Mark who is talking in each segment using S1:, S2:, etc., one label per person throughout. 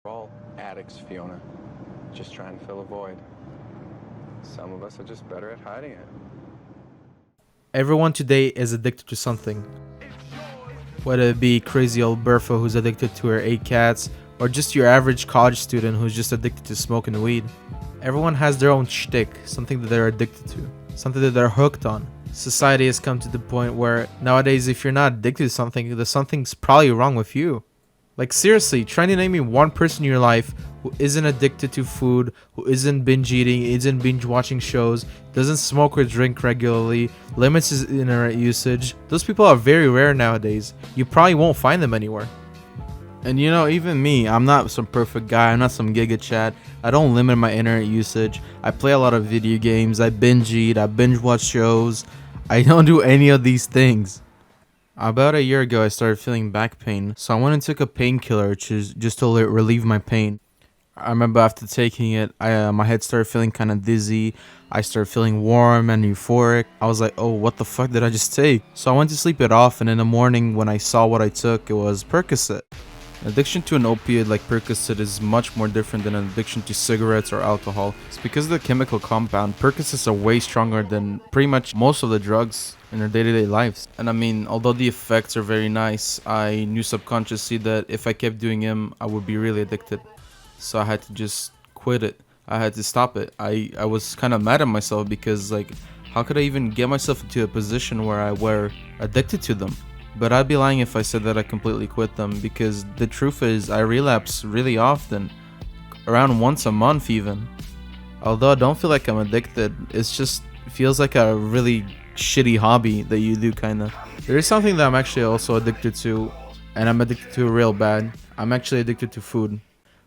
S1: We're all addicts, Fiona. Just trying to fill a void. Some of us are just better at hiding it.
S2: Everyone today is addicted to something. Whether it be crazy old Bertha who's addicted to her 8 cats, or just your average college student who's just addicted to smoking weed. Everyone has their own shtick, something that they're addicted to, something that they're hooked on. Society has come to the point where nowadays if you're not addicted to something, then something's probably wrong with you. Like seriously, try to name me one person in your life who isn't addicted to food, who isn't binge eating, isn't binge watching shows, doesn't smoke or drink regularly, limits his internet usage. Those people are very rare nowadays. You probably won't find them anywhere. And you know, even me, I'm not some perfect guy, I'm not some giga chat. I don't limit my internet usage. I play a lot of video games, I binge eat, I binge watch shows. I don't do any of these things. About a year ago, I started feeling back pain, so I went and took a painkiller just to relieve my pain. I remember after taking it, my head started feeling kind of dizzy. I started feeling warm and euphoric. I was like, oh, what the fuck did I just take? So I went to sleep it off, and in the morning when I saw what I took, it was Percocet. Addiction to an opioid like Percocet is much more different than an addiction to cigarettes or alcohol. It's because of the chemical compound. Percocets are way stronger than pretty much most of the drugs in their day-to-day lives. And I mean, although the effects are very nice, I knew subconsciously that if I kept doing them, I would be really addicted. So I had to just quit it. I had to stop it. I was kind of mad at myself because like, how could I even get myself into a position where I were addicted to them? But I'd be lying if I said that I completely quit them, because the truth is I relapse really often, around once a month even. Although I don't feel like I'm addicted, it feels like a really shitty hobby that you do kinda. There is something that I'm actually also addicted to, and I'm addicted to real bad. I'm actually addicted to food.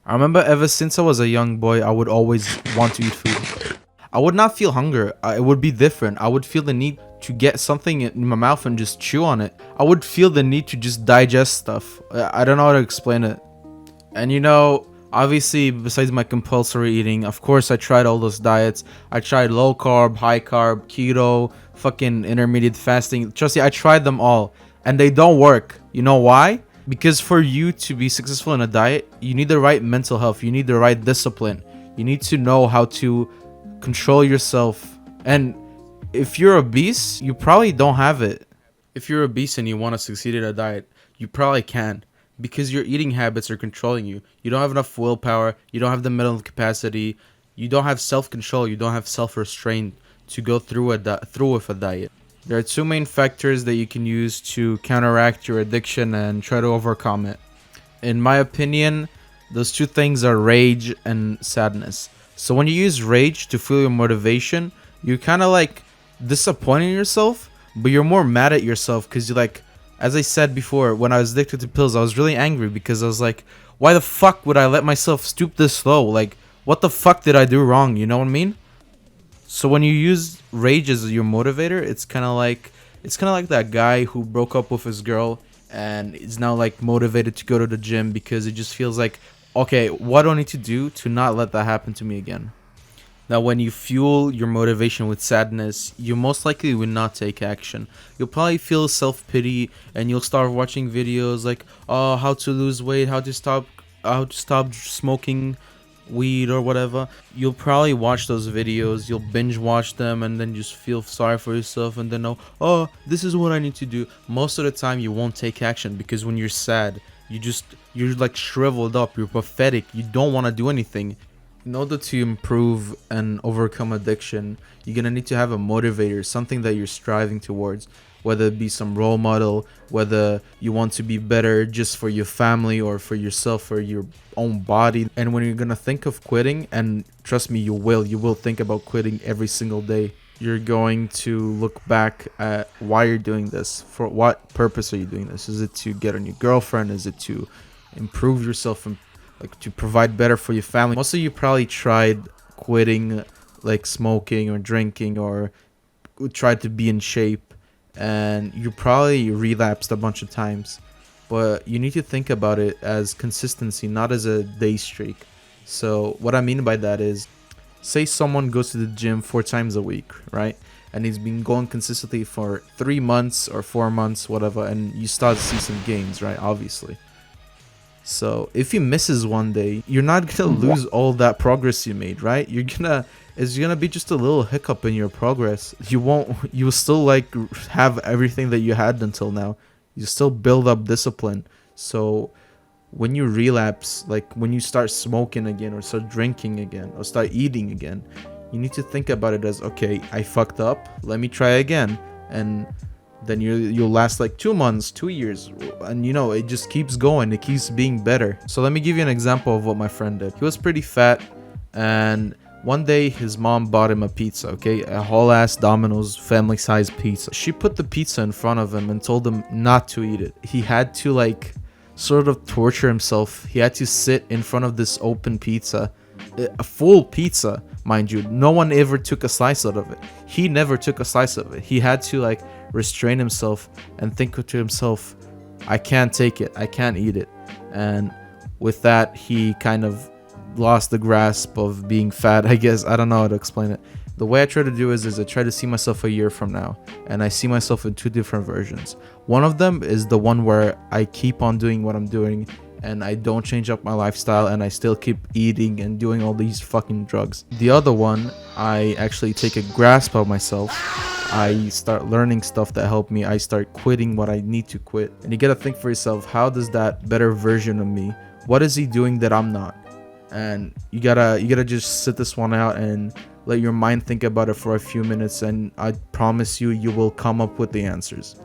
S2: I remember ever since I was a young boy, I would always want to eat food. I would not feel hunger, it would be different. I would feel the need to get something in my mouth and just chew on it. I would feel the need to just digest stuff. I don't know how to explain it. And you know, obviously besides my compulsory eating, of course I tried all those diets. I tried low carb, high carb, keto, fucking intermediate fasting. Trust me, I tried them all and they don't work. You know why? Because for you to be successful in a diet, you need the right mental health, you need the right discipline. You need to know how to control yourself. And if you're obese, you probably don't have it. If you're obese and you want to succeed at a diet, you probably can, because your eating habits are controlling you. You don't have enough willpower, you don't have the mental capacity, you don't have self-control, you don't have self-restraint to go through with a diet. There are two main factors that you can use to counteract your addiction and try to overcome it. In my opinion, those two things are rage and sadness. So when you use rage to fuel your motivation, you're kind of like disappointing yourself, but you're more mad at yourself because you're like, as I said before, when I was addicted to pills, I was really angry because I was like, why the fuck would I let myself stoop this low? Like, what the fuck did I do wrong? You know what I mean? So when you use rage as your motivator, it's kind of like that guy who broke up with his girl and is now like motivated to go to the gym because it just feels like, okay, what do I need to do to not let that happen to me again? Now, when you fuel your motivation with sadness, you most likely will not take action. You'll probably feel self-pity and you'll start watching videos like, oh, how to lose weight, how to stop smoking weed or whatever. You'll probably watch those videos, you'll binge watch them and then just feel sorry for yourself and then know, oh, this is what I need to do. Most of the time you won't take action because when you're sad, you're like shriveled up, you're pathetic, you don't want to do anything. In order to improve and overcome addiction, you're gonna need to have a motivator, something that you're striving towards, whether it be some role model, whether you want to be better just for your family or for yourself, for your own body. And when you're gonna think of quitting, and trust me, you will think about quitting every single day. You're going to look back at why you're doing this. For what purpose are you doing this? Is it to get a new girlfriend? Is it to improve yourself and like to provide better for your family? Most of you probably tried quitting like smoking or drinking or tried to be in shape and you probably relapsed a bunch of times. But you need to think about it as consistency, not as a day streak. So what I mean by that is, say someone goes to the gym 4 times a week, right? And he's been going consistently for 3 months or 4 months, whatever, and you start to see some gains, right? Obviously. So if he misses one day, you're not gonna lose all that progress you made, right? It's gonna be just a little hiccup in your progress. You'll still like have everything that you had until now. You still build up discipline. So when you relapse, like when you start smoking again or start drinking again or start eating again, you need to think about it as, okay, I fucked up, let me try again. And then you'll last like 2 months, 2 years, and it just keeps going, it keeps being better. So let me give you an example of what my friend did. He was pretty fat, and one day his mom bought him a pizza, okay, a whole ass Domino's family size pizza. She put the pizza in front of him and told him not to eat it. He had to like sort of torture himself. He had to sit in front of this open pizza, a full pizza, mind you. No one ever took a slice out of it. He never took a slice of it. He had to like restrain himself and think to himself, I can't take it, I can't eat it. And with that, he kind of lost the grasp of being fat, I guess. I don't know how to explain it. The way I try to do is I try to see myself a year from now, and I see myself in two different versions. One of them is the one where I keep on doing what I'm doing and I don't change up my lifestyle and I still keep eating and doing all these fucking drugs. The other one, I actually take a grasp of myself. I start learning stuff that help me. I start quitting what I need to quit. And you gotta think for yourself, how does that better version of me, what is he doing that I'm not? And you gotta just sit this one out and let your mind think about it for a few minutes, and I promise you will come up with the answers.